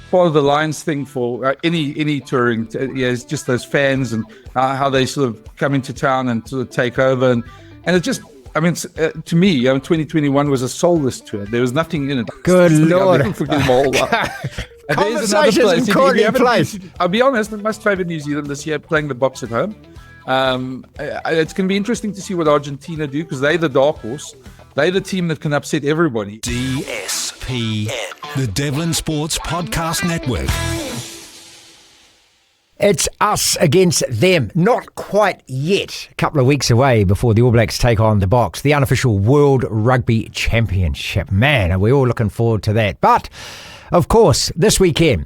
part of the Lions thing for any touring. It's just those fans and how they sort of come into town and sort of take over. And it just, to me, 2021 was a soulless tour. There was nothing in it. Good Lord. Conversations in corny place. I'll be honest, I must favour New Zealand this year, playing the Boks at home. It's going to be interesting to see what Argentina do, because they're the dark horse. They're the team that can upset everybody. DSPN, the Devlin Sports Podcast Network. It's us against them. Not quite yet. A couple of weeks away before the All Blacks take on the Boks, the unofficial World Rugby Championship. Man, are we all looking forward to that. But, of course, this weekend,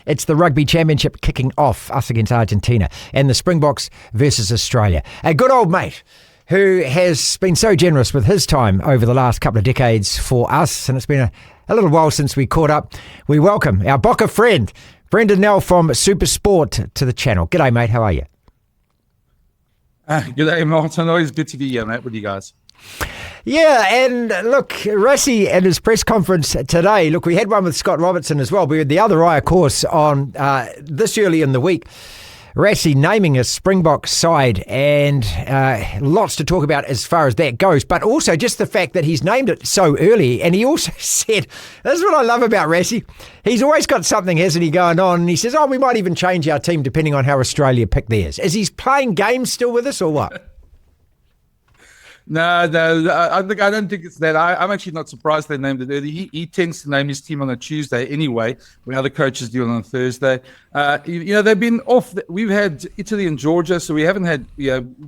it's the Rugby Championship kicking off, us against Argentina, and the Springboks versus Australia. A good old mate who has been so generous with his time over the last couple of decades for us, and it's been a little while since we caught up. We welcome our Bokke friend, Brenden Nel from Super Sport, to the channel. G'day, mate. How are you? G'day, Martin. Always good to be here, mate, with you guys. Yeah, and look, Rassie at his press conference today, look, we had one with Scott Robertson as well. We had the other eye, of course, on this early in the week. Rassie naming a Springbok side, and lots to talk about as far as that goes, but also just the fact that he's named it so early. And he also said, this is what I love about Rassie, he's always got something, hasn't he, going on, and he says, we might even change our team depending on how Australia pick theirs. Is he playing games still with us or what? No, I don't think it's that. I'm actually not surprised they named it early. He tends to name his team on a Tuesday anyway, when other coaches do it on a Thursday. They've been off. We've had Italy and Georgia, so we haven't had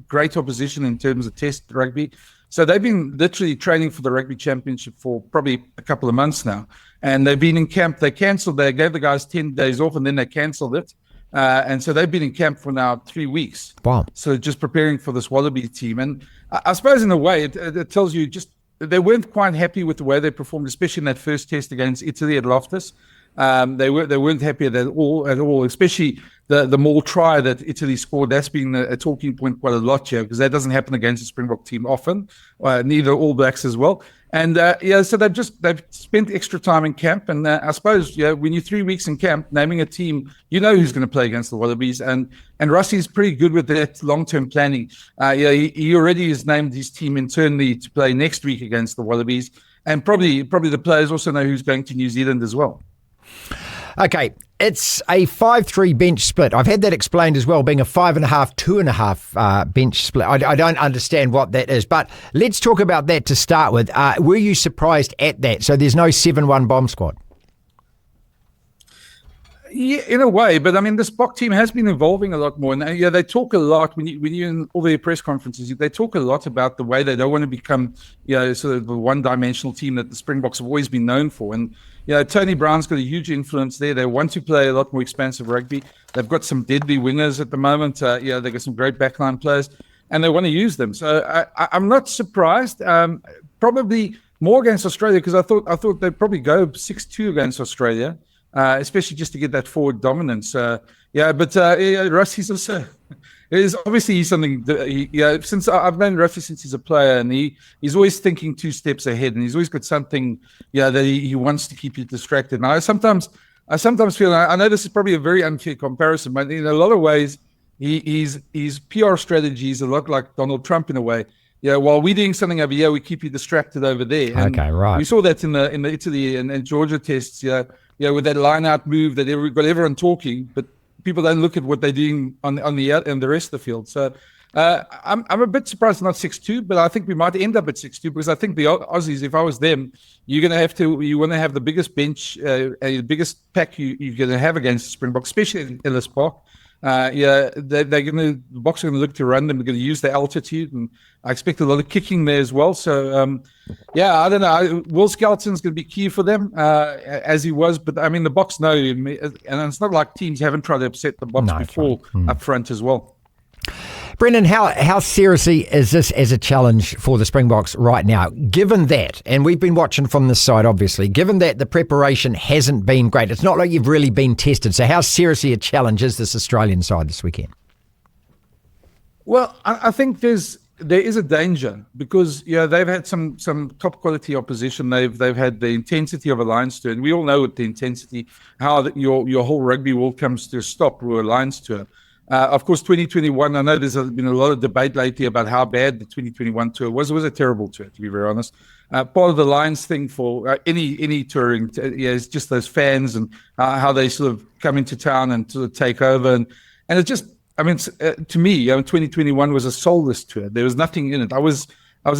great opposition in terms of test rugby. So they've been literally training for the Rugby Championship for probably a couple of months now. And they've been in camp. They gave the guys 10 days off, and then they cancelled it. And so they've been in camp for now 3 weeks. Wow. So just preparing for this Wallabies team. And I suppose in a way it tells you just they weren't quite happy with the way they performed, especially in that first test against Italy at Loftus. They weren't happy at all, especially the maul try that Italy scored. That's been a talking point quite a lot here, because that doesn't happen against a Springbok team often, neither All Blacks as well. And so they've spent extra time in camp, and I suppose when you're 3 weeks in camp, naming a team, who's going to play against the Wallabies, and Rassie's pretty good with that long-term planning. He already has named his team internally to play next week against the Wallabies, and probably the players also know who's going to New Zealand as well. Okay, it's a 5-3 bench split. I've had that explained as well, being a 5.5, 2.5 bench split. I don't understand what that is, but let's talk about that to start with. Were you surprised at that? So there's no 7-1 bomb squad? Yeah, in a way, but this Bok team has been evolving a lot more, and they talk a lot when you're in all their press conferences. They talk a lot about the way they don't want to become, sort of the one-dimensional team that the Springboks have always been known for. And Tony Brown's got a huge influence there. They want to play a lot more expansive rugby. They've got some deadly wingers at the moment. They've got some great backline players, and they want to use them. So I'm not surprised. Probably more against Australia, because I thought they'd probably go 6-2 against Australia. Especially just to get that forward dominance. Rassie's also is obviously something that since I've known Rassie since he's a player, and he's always thinking 2 steps ahead, and he's always got something that he wants to keep you distracted. And I sometimes feel, I know this is probably a very unfair comparison, but in a lot of ways his PR strategy is a lot like Donald Trump in a way. While we're doing something over here, we keep you distracted over there. And okay, right. We saw that in the Italy and Georgia tests. With that line-out move that got everyone talking, but people don't look at what they're doing on the rest of the field. So I'm a bit surprised not 6-2, but I think we might end up at 6-2, because I think the Aussies, if I was them, you want to have the biggest bench, the biggest pack you're going to have against the Springboks, especially in Ellis Park. The Boks are going to look to run them. They're going to use the altitude, and I expect a lot of kicking there as well. So, I don't know. Will Skelton's going to be key for them, as he was. But the Boks know him, and it's not like teams haven't tried to upset the Boks before up front as well. Brenden, how seriously is this as a challenge for the Springboks right now, given that, and we've been watching from this side obviously, given that the preparation hasn't been great? It's not like you've really been tested. So how seriously a challenge is this Australian side this weekend? Well, I think there's there is a danger because they've had some top quality opposition. They've had the intensity of a Lions tour, and we all know with the intensity how your whole rugby world comes to a stop with a Lions tour. Of course, 2021. I know there's been a lot of debate lately about how bad the 2021 tour was. It was a terrible tour, to be very honest. Part of the Lions thing for any touring is just those fans and how they sort of come into town and sort of take over, and it just. I mean, to me, 2021 was a soulless tour. There was nothing in it. I was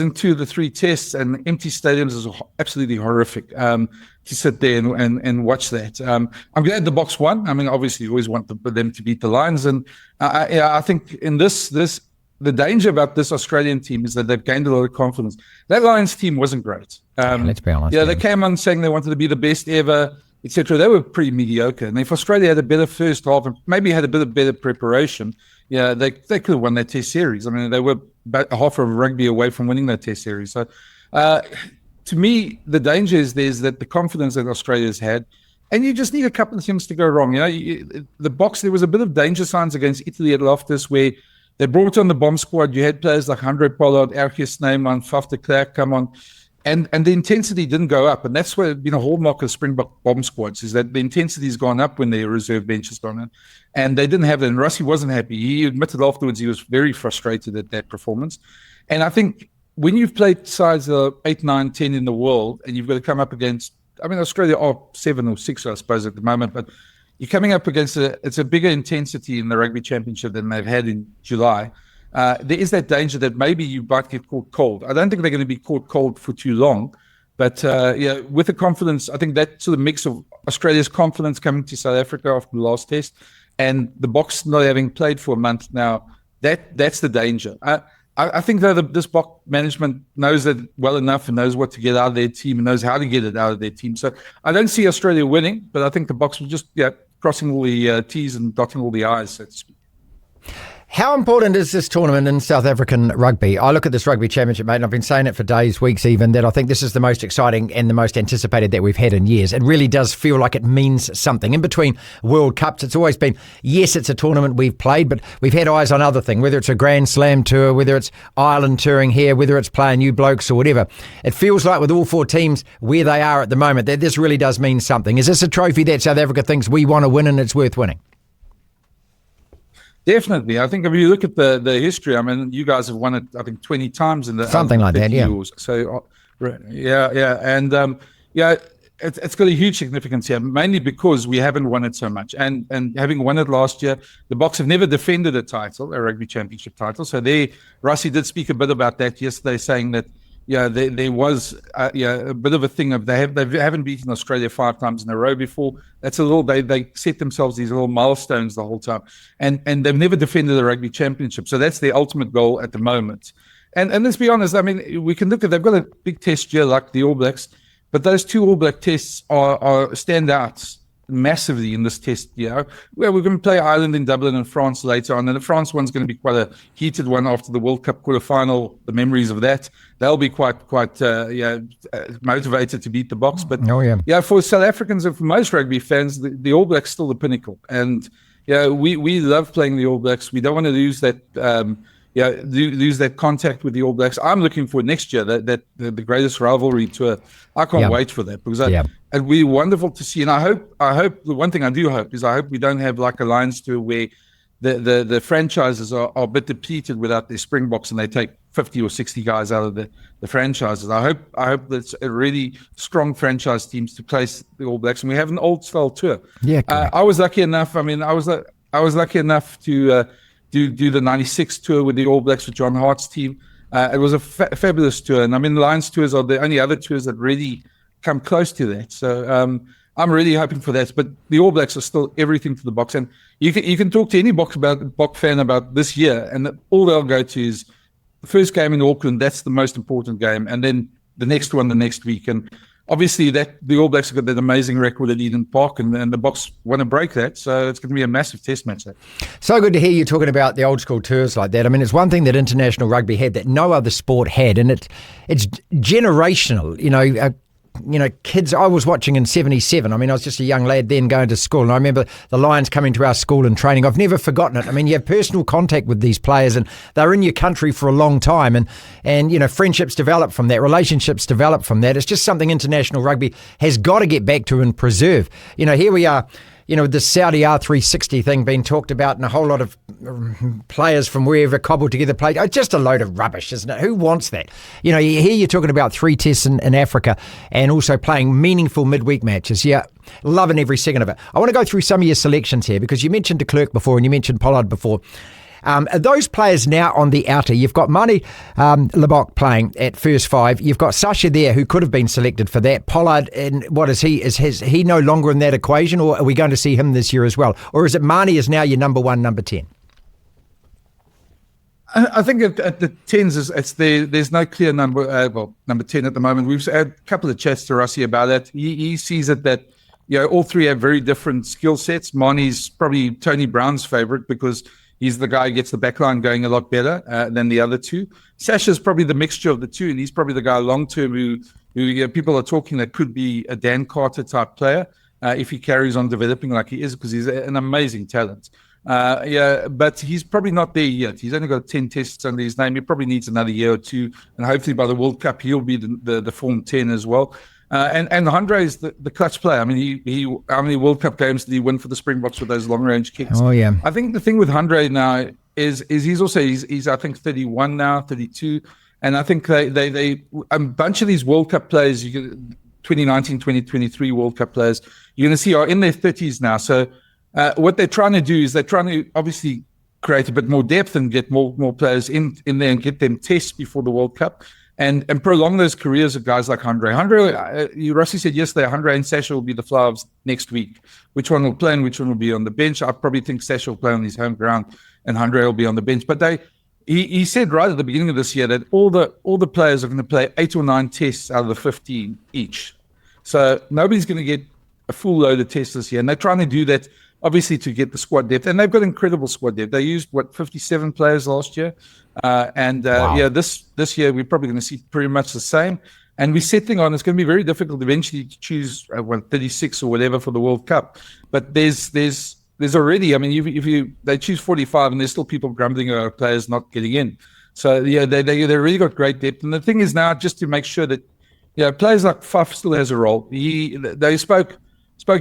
in 2 of the 3 tests, and empty stadiums is absolutely horrific to sit there and watch that. I'm glad the Boks won. I mean, obviously, you always want them to beat the Lions, and I think in this the danger about this Australian team is that they've gained a lot of confidence. That Lions team wasn't great. Let's be honest. They came on saying they wanted to be the best ever, etc. They were pretty mediocre, and if Australia had a better first half and maybe had a bit of better preparation, they could have won that Test series. I mean, they were about half of rugby away from winning that Test series. So, to me, the danger is that the confidence that Australia's had, and you just need a couple of things to go wrong. The Boks, there was a bit of danger signs against Italy at Loftus where they brought on the bomb squad. You had players like Andre Pollard, Erkjes Snyman, Faf de Klerk come on. And the intensity didn't go up. And that's what been a hallmark of Springbok bomb squads, is that the intensity's gone up when their reserve bench has gone in. And they didn't have it. And Rassie wasn't happy. He admitted afterwards he was very frustrated at that performance. And I think when you've played sides 8, 9, 10 in the world, and you've got to come up against, I mean, Australia are 7 or 6, I suppose, at the moment, but you're coming up against it's a bigger intensity in the Rugby Championship than they've had in July. There is that danger that maybe you might get caught cold. I don't think they're going to be caught cold for too long. But with the confidence, I think that sort of mix of Australia's confidence coming to South Africa after the last test and the Boks not having played for a month now, that's the danger. I think though this Bok management knows that well enough and knows what to get out of their team and knows how to get it out of their team. So I don't see Australia winning, but I think the Boks will just crossing all the T's and dotting all the I's, so to speak. How important is this tournament in South African rugby? I look at this Rugby Championship, mate, and I've been saying it for days, weeks even, that I think this is the most exciting and the most anticipated that we've had in years. It really does feel like it means something. In between World Cups, it's always been, yes, it's a tournament we've played, but we've had eyes on other things, whether it's a Grand Slam tour, whether it's Ireland touring here, whether it's playing new blokes or whatever. It feels like with all 4 teams where they are at the moment, that this really does mean something. Is this a trophy that South Africa thinks we want to win and it's worth winning? Definitely. I think if you look at the history, I mean, you guys have won it, I think, 20 times in the something like that, yeah. Years. So, yeah. And, it's got a huge significance here, mainly because we haven't won it so much. And having won it last year, the Boks have never defended a title, a Rugby Championship title. So Rassie did speak a bit about that yesterday, saying that, there was a bit of a thing of they haven't beaten Australia 5 times in a row before. That's a little they set themselves these little milestones the whole time, and they've never defended the Rugby Championship. So that's their ultimate goal at the moment. And let's be honest, I mean, we can look at they've got a big test year like the All Blacks, but those 2 All Black tests are standouts massively in this test year. Well, we're going to play Ireland in Dublin and France later on, and the France one's going to be quite a heated one after the World Cup quarterfinal. The memories of that, they'll be quite motivated to beat the Boks. But for South Africans and for most rugby fans, the All Blacks still the pinnacle, and we love playing the All Blacks. We don't want to lose that. Lose that contact with the All Blacks. I'm looking for next year that the greatest rivalry tour. I can't wait for that because it'd be wonderful to see. And I hope the one thing I do hope is I hope we don't have like a Lions tour where the franchises are a bit depleted without their Springboks and they take 50 or 60 guys out of the franchises. I hope that's a really strong franchise teams to place the All Blacks, and we have an old style tour. Yeah, I was lucky enough. I mean, I was lucky enough to. Do the 96 tour with the All Blacks with John Hart's team. It was a fabulous tour. And I mean, the Lions tours are the only other tours that really come close to that. So I'm really hoping for that. But the All Blacks are still everything to the Boks. And you can talk to any Bok fan about this year, and all they'll go to is the first game in Auckland. That's the most important game. And then the next one the next week. And obviously, the All Blacks have got that amazing record at Eden Park, and the Boks want to break that. So it's going to be a massive test match there. So good to hear you talking about the old school tours like that. I mean, it's one thing that international rugby had that no other sport had, and it's generational. kids I was watching in 77. I mean, I was just a young lad then going to school, and I remember the Lions coming to our school and training. I've never forgotten it. I mean, you have personal contact with these players, and they're in your country for a long time, and friendships develop from that, relationships develop from that. It's just something international rugby has got to get back to and preserve. Here we are, the Saudi R360 thing being talked about, and a whole lot of players from wherever cobbled together played. It's just a load of rubbish, isn't it? Who wants that? Here you're talking about 3 tests in Africa and also playing meaningful midweek matches. Yeah, loving every second of it. I want to go through some of your selections here, because you mentioned de Klerk before and you mentioned Pollard before. Those players now on the outer, you've got Marty Lebok playing at first 5. You've got Sasha there, who could have been selected for that. Pollard, and what is he? Is he no longer in that equation, or are we going to see him this year as well? Or is it Marnie is now your number 1, number 10? I think at the 10s, there's no clear number 10 at the moment. We've had a couple of chats to Rassie about that. He sees it that all 3 have very different skill sets. Marnie's probably Tony Brown's favourite because he's the guy who gets the backline going a lot better than the other 2. Sasha's probably the mixture of the 2, and he's probably the guy long-term who people are talking that could be a Dan Carter type player if he carries on developing like he is, because he's an amazing talent. But he's probably not there yet. He's only got 10 tests under his name. He probably needs another year or 2, and hopefully by the World Cup he'll be the form 10 as well. And Andre is the clutch player. I mean, he how many World Cup games did he win for the Springboks with those long range kicks? Oh yeah. I think the thing with Andre now is he's I think 31 now, 32, and I think they a bunch of these World Cup players, 2019, 2023 World Cup players, you're going to see are in their 30s now. So what they're trying to do is they're trying to obviously create a bit more depth and get more players in there and get them tests before the World Cup. And prolong those careers of guys like Andre. Rassie said yesterday, Andre and Sasha will be the Flavs next week. Which one will play and which one will be on the bench? I probably think Sasha will play on his home ground and Andre will be on the bench. But he said right at the beginning of this year that all the players are going to play 8 or 9 tests out of the 15 each. So nobody's going to get a full load of tests this year. And they're trying to do that, obviously, to get the squad depth. And they've got incredible squad depth. They used, 57 players last year? Wow. This year we're probably going to see pretty much the same. And we're settling on, it's going to be very difficult eventually to choose 36 or whatever for the World Cup. But there's already, I mean, they choose 45 and there's still people grumbling about players not getting in. So they really got great depth. And the thing is now just to make sure that players like Faf still has a role. They spoke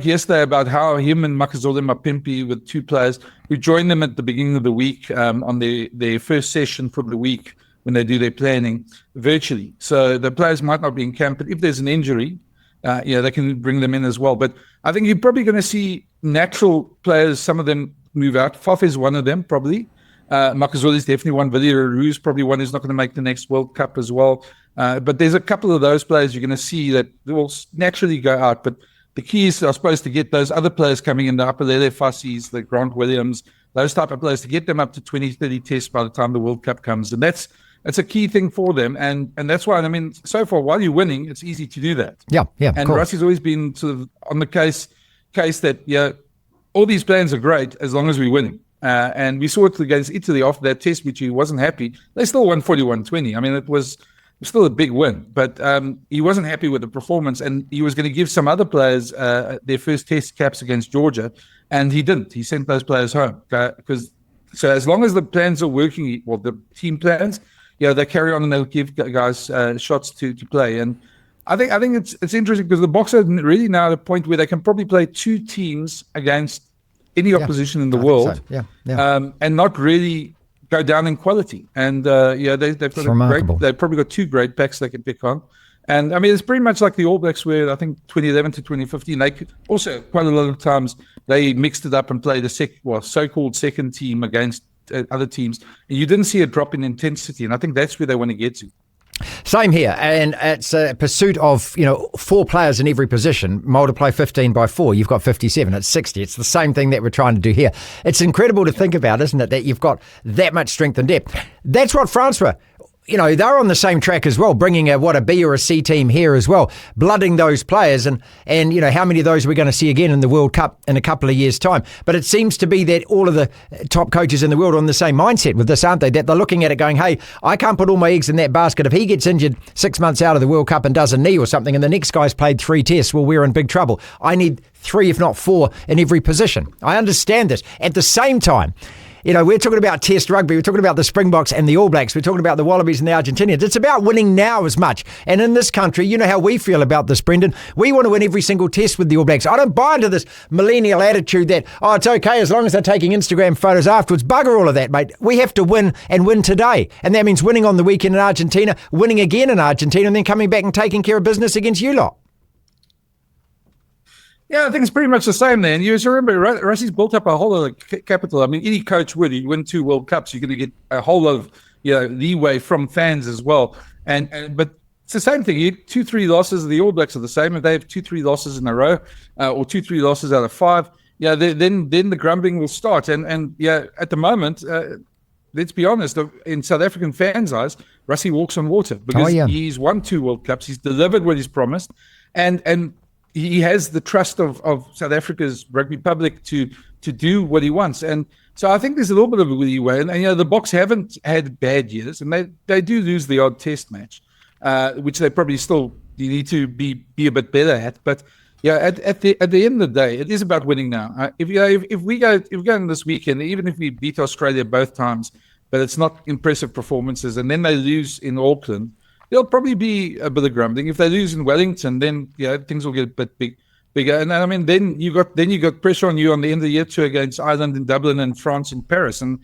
yesterday about how him and Makazole Mapimpi with 2 players who joined them at the beginning of the week on their first session for the week when they do their planning virtually. So the players might not be in camp, but if there's an injury, they can bring them in as well. But I think you're probably going to see natural players, some of them move out. Faf is one of them, probably. Makazole is definitely one. Villiers is probably one who's not going to make the next World Cup as well. But there's a couple of those players you're going to see that will naturally go out. But the key is, I suppose, to get those other players coming in, the Apalele Fassis, the Grant Williams, those type of players, to get them up to 20, 30 tests by the time the World Cup comes. And that's a key thing for them. And that's why, I mean, so far, while you're winning, it's easy to do that. Yeah. And Rassie's always been sort of on the case that, all these plans are great as long as we're winning. And we saw it against Italy after that test, which he wasn't happy. They still won 41-20. I mean, it was still a big win, but he wasn't happy with the performance, and he was going to give some other players their first test caps against Georgia, and he didn't. He sent those players home so as long as the plans are working, well, the team plans, they carry on and they'll give guys shots to play. And I think it's interesting because the Boks are really now at a point where they can probably play 2 teams against any opposition in the world, and not really go down in quality. And they've probably got 2 great packs they can pick on. And I mean, it's pretty much like the All Blacks where I think 2011 to 2015, they could also quite a lot of times they mixed it up and played a so-called second team against other teams. And you didn't see a drop in intensity. And I think that's where they want to get to. Same here, and it's a pursuit of 4 players in every position. Multiply 15 by 4, you've got 57. It's 60. It's the same thing that we're trying to do here. It's incredible to think about, isn't it, that you've got that much strength and depth. That's what France were. they're on the same track as well, bringing a B or a C team here as well, blooding those players. And how many of those are we going to see again in the World Cup in a couple of years' time? But it seems to be that all of the top coaches in the world are on the same mindset with this, aren't they? That they're looking at it going, hey, I can't put all my eggs in that basket. If he gets injured 6 months out of the World Cup and does a knee or something, and the next guy's played 3 tests, well, we're in big trouble. I need 3, if not 4, in every position. I understand this. At the same time, we're talking about Test rugby. We're talking about the Springboks and the All Blacks. We're talking about the Wallabies and the Argentinians. It's about winning now as much. And in this country, you know how we feel about this, Brenden. We want to win every single test with the All Blacks. I don't buy into this millennial attitude that, it's okay as long as they're taking Instagram photos afterwards. Bugger all of that, mate. We have to win and win today. And that means winning on the weekend in Argentina, winning again in Argentina, and then coming back and taking care of business against you lot. Yeah, I think it's pretty much the same there. And you just remember, Rassie's built up a whole lot of capital. I mean, any coach would. You win 2 World Cups, you're going to get a whole lot of leeway from fans as well. But it's the same thing. You 2-3 losses. The All Blacks are the same. If they have 2-3 losses in a row, or 2-3 losses out of 5, then the grumbling will start. And at the moment, let's be honest, in South African fans' eyes, Rassie walks on water because he's won 2 World Cups. He's delivered what he's promised, and he has the trust of South Africa's rugby public to do what he wants. And so I think there's a little bit of a leeway. And the Boks haven't had bad years, and they do lose the odd test match, which they probably still need to be a bit better at. But at the end of the day, it is about winning now. If we go in this weekend, even if we beat Australia both times, but it's not impressive performances, and then they lose in Auckland, there'll probably be a bit of grumbling. If they lose in Wellington, then things will get a bit bigger. And I mean, then you got pressure on you on the end of the year tour against Ireland in Dublin and France in Paris. And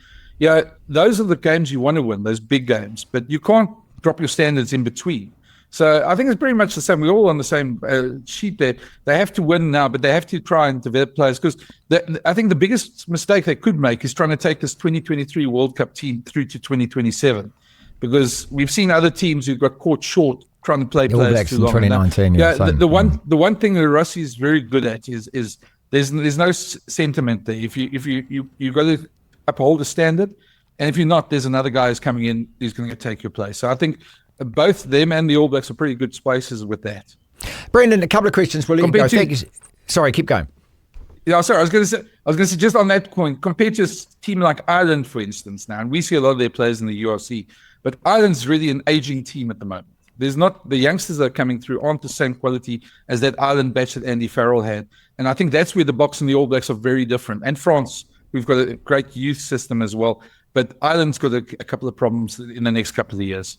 those are the games you want to win, those big games. But you can't drop your standards in between. So I think it's pretty much the same. We're all on the same sheet there. They have to win now, but they have to try and develop players, because I think the biggest mistake they could make is trying to take this 2023 World Cup team through to 2027. Because we've seen other teams who got caught short trying to play players too long. 2019, the one thing that Rassie is very good at is there's no sentiment there. If you got to uphold the standard, and if you're not, there's another guy who's coming in who's going to take your place. So I think both them and the All Blacks are pretty good spaces with that. Brenden, a couple of questions. We'll let you go. Thank you. Sorry, keep going. Sorry. I was going to say just on that point, compared to a team like Ireland, for instance, now, and we see a lot of their players in the URC. But Ireland's really an aging team at the moment. There's not the youngsters that are coming through aren't the same quality as that Ireland batch that Andy Farrell had. And I think that's where the Boks and the All Blacks are very different. And France, we've got a great youth system as well. But Ireland's got a couple of problems in the next couple of years.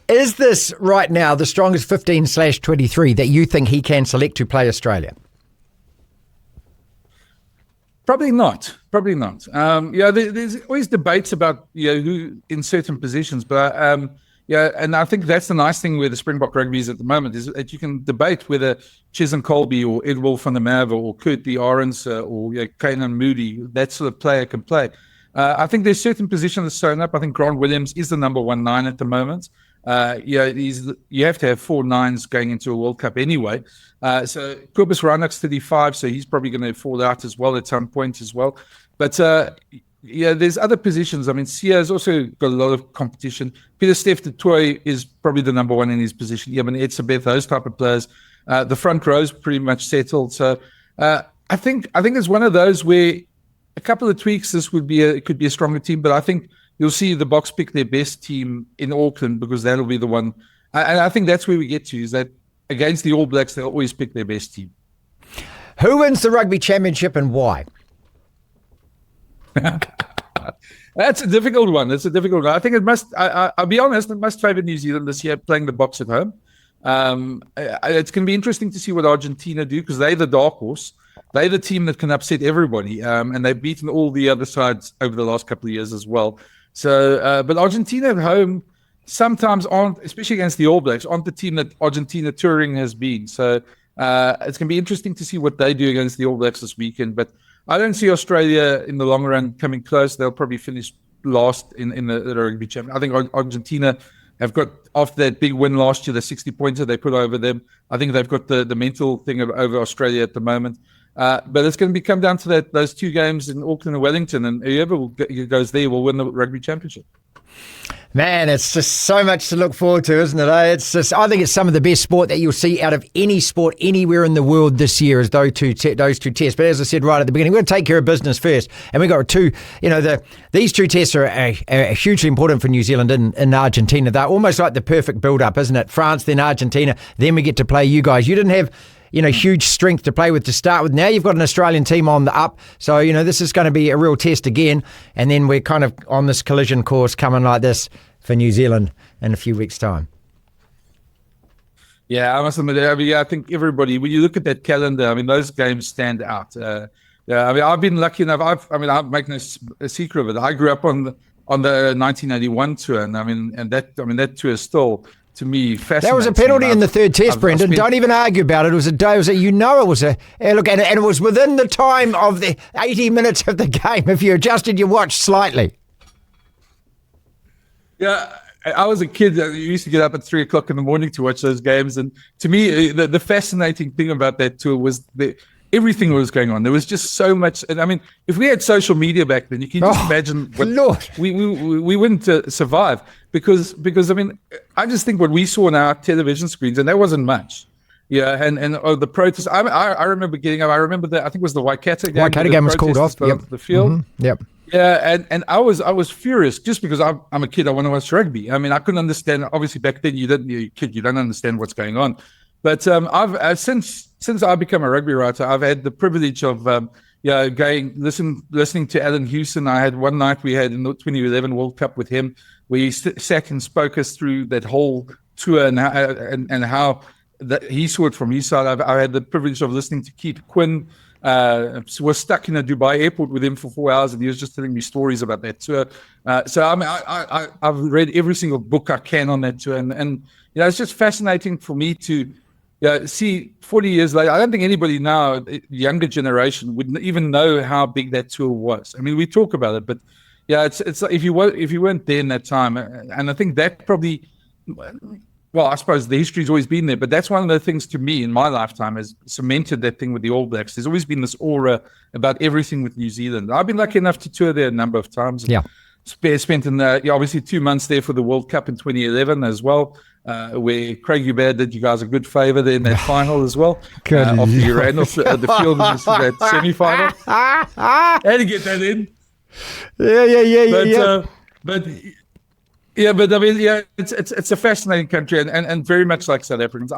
Is this right now the strongest 15/23 that you think he can select to play Australia? Probably not. There's always debates about who in certain positions, but and I think that's the nice thing where the Springbok rugby is at the moment, is that you can debate whether Chisholm Colby or Edward van der Merwe or Kurt de Arends or Kainan Moody, that sort of player can play. I think there's certain positions that's sewn up. I think Grant Williams is the number 1 9 at the moment. You have to have 4 9s going into a World Cup anyway. So Kobus Reinach's 35, so he's probably going to fall out as well at some point as well. But there's other positions. I mean, Sia's also got a lot of competition. Peter Steph de Toy is probably the number 1 in his position. I mean, Etzebeth, those type of players. The front row's pretty much settled. So I think it's one of those where a couple of tweaks, it could be a stronger team. But I think you'll see the Boks pick their best team in Auckland, because that'll be the one. And I think that's where we get to, is that against the All Blacks, they'll always pick their best team. Who wins the Rugby Championship and why? That's a difficult one. I think it must, I'll be honest, it must favour New Zealand this year, playing the Boks at home. It's going to be interesting to see what Argentina do, because they're the dark horse. They're the team that can upset everybody, and they've beaten all the other sides over the last couple of years as well. So, but Argentina at home sometimes aren't, especially against the All Blacks, aren't the team that Argentina touring has been. So it's going to be interesting to see what they do against the All Blacks this weekend. But I don't see Australia in the long run coming close. They'll probably finish last in the Rugby Championship. I think Argentina have got, after that big win last year, the 60-pointer they put over them, I think they've got the mental thing over Australia at the moment. But it's going to come down to those 2 games in Auckland and Wellington, and whoever goes there will win the Rugby Championship. Man, it's just so much to look forward to, isn't it? I think it's some of the best sport that you'll see out of any sport anywhere in the world this year is those two tests. But as I said right at the beginning, we're going to take care of business first. And we've got these two tests are hugely important for New Zealand in Argentina. They're almost like the perfect build-up, isn't it? France, then Argentina, then we get to play you guys. You didn't have huge strength to play with to start with. Now you've got an Australian team on the up. So, this is going to be a real test again. And then we're kind of on this collision course coming like this for New Zealand in a few weeks' time. Yeah, I must admit, I think everybody, when you look at that calendar, those games stand out. I've been lucky enough. I'm making a secret of it. I grew up on the 1981 tour, and that tour is still, to me, fascinating. That was a penalty in the third test, Brenden. Don't even argue about it. It was it was within the time of the 80 minutes of the game if you adjusted your watch slightly. Yeah, I was a kid that used to get up at 3:00 in the morning to watch those games. And to me, the fascinating thing about that tour was everything was going on. There was just so much. And if we had social media back then, you can just imagine what we wouldn't survive because I just think what we saw on our television screens, and that wasn't much. Yeah, and the protests. I remember getting up. I remember I think it was the Waikato game. Waikato game was called off. The field. Mm-hmm. Yep. Yeah, and I was furious just because I'm a kid. I want to watch rugby. I couldn't understand. Obviously, back then you're a kid. You don't understand what's going on. But I've since I've become a rugby writer, I've had the privilege of listening to Alan Hewson. I had one night we had in the 2011 World Cup with him, where he sat and spoke us through that whole tour and how that he saw it from his side. I had the privilege of listening to Keith Quinn. Was stuck in a Dubai airport with him for 4 hours, and he was just telling me stories about that tour. I've read every single book I can on that tour, and it's just fascinating for me to see 40 years later. I don't think anybody now, the younger generation, would even know how big that tour was. We talk about it, but it's like if you weren't there in that time, and I think that probably. Well, I suppose the history's always been there, but that's one of the things to me in my lifetime has cemented that thing with the All Blacks. There's always been this aura about everything with New Zealand. I've been lucky enough to tour there a number of times. Yeah. Spent obviously 2 months there for the World Cup in 2011 as well, where Craig Hubert did you guys a good favour there in that final as well. After you ran off the field in that semi-final. Had to get that in. Yeah. It's a fascinating country and very much like South Africans.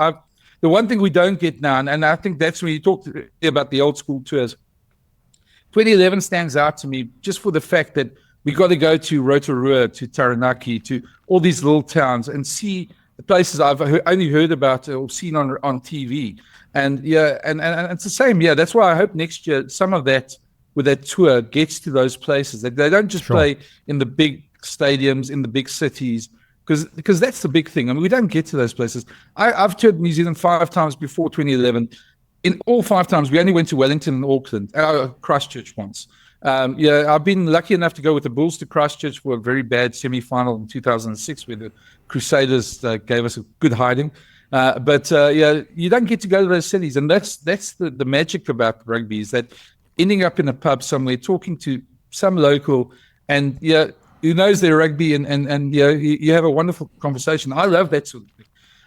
The one thing we don't get now, and I think that's when you talk about the old school tours, 2011 stands out to me just for the fact that we got to go to Rotorua, to Taranaki, to all these little towns and see the places I've only heard about or seen on TV. And it's the same. Yeah, that's why I hope next year some of that with that tour gets to those places. They don't just play in the big stadiums in the big cities because that's the big thing. We don't get to those places. I've toured New Zealand 5 times before 2011. In all 5 times, we only went to Wellington and Auckland, Christchurch once. I've been lucky enough to go with the Bulls to Christchurch for a very bad semi-final in 2006 where the Crusaders gave us a good hiding. But you don't get to go to those cities, and that's the magic about rugby is that ending up in a pub somewhere, talking to some local, and who knows their rugby, and you have a wonderful conversation. I love that sort of thing.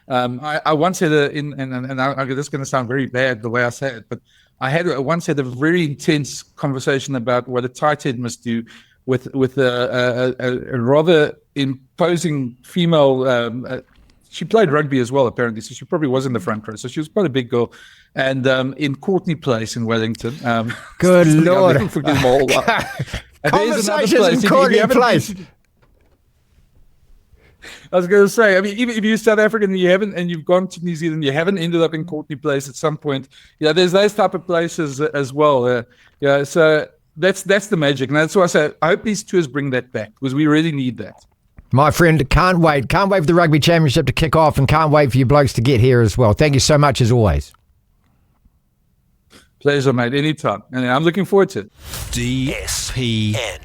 I once had this is going to sound very bad the way I say it, but I once had a very intense conversation about what a tight head must do with a rather imposing female. She played rugby as well, apparently, so she probably was in the front row. So she was quite a big girl. And in Courtney Place in Wellington. Good Lord. Conversations in Courtney Place. I was going to say, even if you're South African and you've gone to New Zealand, you haven't ended up in Courtney Place at some point. There's those type of places as well. So that's the magic. And that's why I say, I hope these tours bring that back because we really need that. My friend, can't wait. Can't wait for the Rugby Championship to kick off and can't wait for you blokes to get here as well. Thank you so much as always. Pleasure, mate. Anytime. And I'm looking forward to it. DSPN.